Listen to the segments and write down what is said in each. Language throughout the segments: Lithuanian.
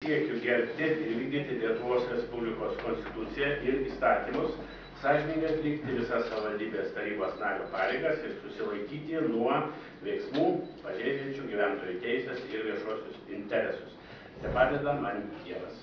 Siekiu gerbti ir vykdyti Lietuvos Respublikos konstituciją ir įstatymus, sąžiningai atlikti visas savivaldybės tarybos nario pareigas ir susilaikyti nuo veiksmų pažeidžiančių gyventojų teises ir viešuosius interesus. Tepadeda man Dievas.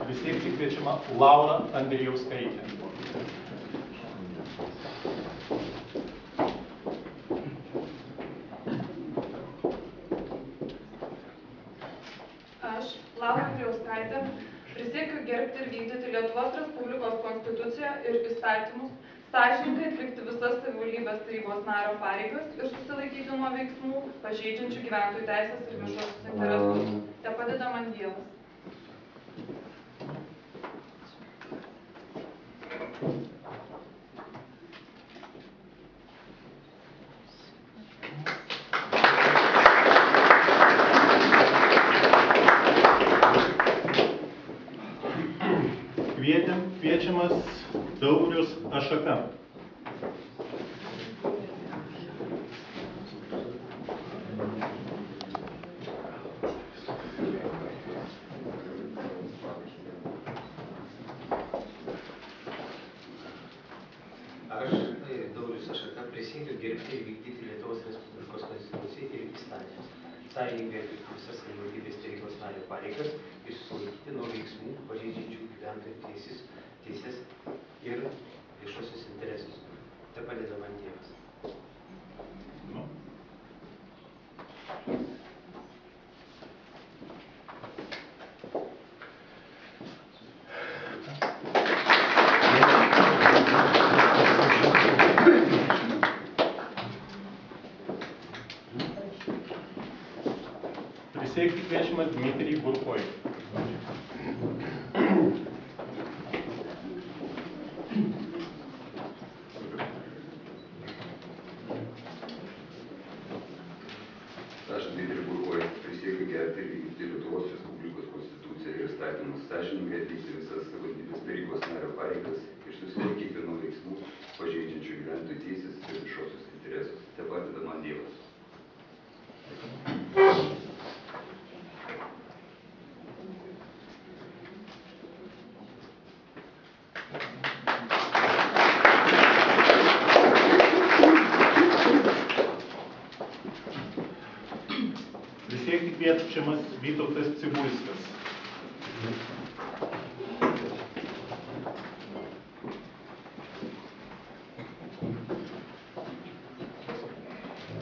Prisiekti kviečiama Laura Andrijauskaitė. Aš, Laura Andrijauskaitė, prisiekiu gerbti ir vykdyti Lietuvos Respublikos konstituciją ir įstatymus, sąžiningai atlikti visas savivaldybės tarybos nario pareigas ir susilaikyti nuo veiksmų, pažeidžiančių gyventojų teisės ir viešuosius interesus. Tepadeda man Dievas. Kviečiamas Daurius Ašaka. Aš, Daurius Ašaka, prisiekiu gerbti ir vykdyti Lietuvos Respublikos konstituciją ir įstatymus, sąžiningai atlikti visas savivaldybės tarybos nario pareigas ir susilaikyti nuo veiksmų pažeidžiančių gyventojų teises ir viešuosius interesus. Tepadeda man Dievas. Prisiekti kviečiamas Dmitrijus Burkoj. Aš, Dmitrijus Burkoj, prisiekiu gerbti ir vykdyti Lietuvos Respublikos konstituciją ir įstatymus, sąžiningai atlikti visas savivaldybės tarybos nario pareigas ir susilaikyti nuo veiksmų, pažeidžiančių gyventojų teises ir viešuosius interesus. Tepadeda man Dievas. Prisiekti kviečiamas Vytautas Cibulskas.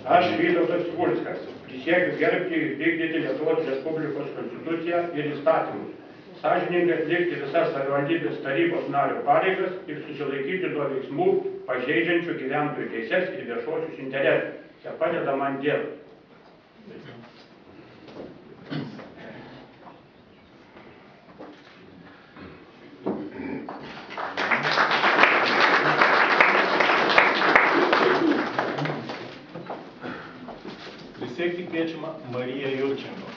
Aš, Vytautas Cibulskas, prisiekiu gerbti ir vykdyti Lietuvos Respublikos konstituciją ir įstatymus, sąžiningai atlikti visas savivaldybės tarybos nario pareigas ir susilaikyti nuo veiksmų, pažeidžiančių gyventojų teises ir viešuosius interesus. Tepadeda man Dievas. Prisiekti kviečiama Marija Jurčenko.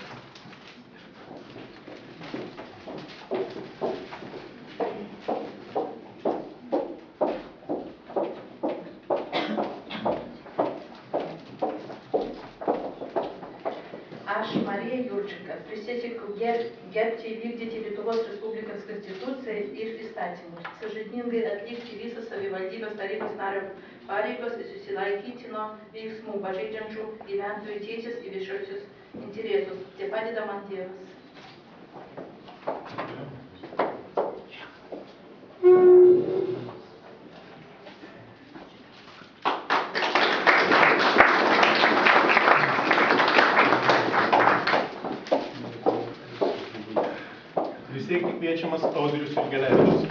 Aš, Marija Jurčenko, prisiekiu gerbti ir vykdyti Lietuvos Respublikos konstituciją ir įstatymus, sąžiningai atlikti visas savivaldybės tarybos nario pareigos ir susilaikyti nuo veiksmų, pažeidžiančių gyventojų teises ir viešuosius interesus. Tepadeda man Dievas. Prisiekti kviečiamas Audrius Jurgelevičius.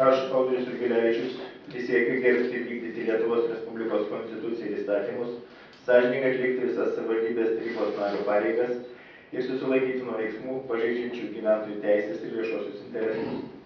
Aš, Audrius Jurgelevičius, prisiekiu gerbti ir vykdyti Lietuvos Respublikos konstituciją ir įstatymus, sąžiningai atlikti visas savivaldybės tarybos nario pareigas ir susilaikyti nuo veiksmų pažeidžiančių gyventojų teisės ir viešuosius interesus.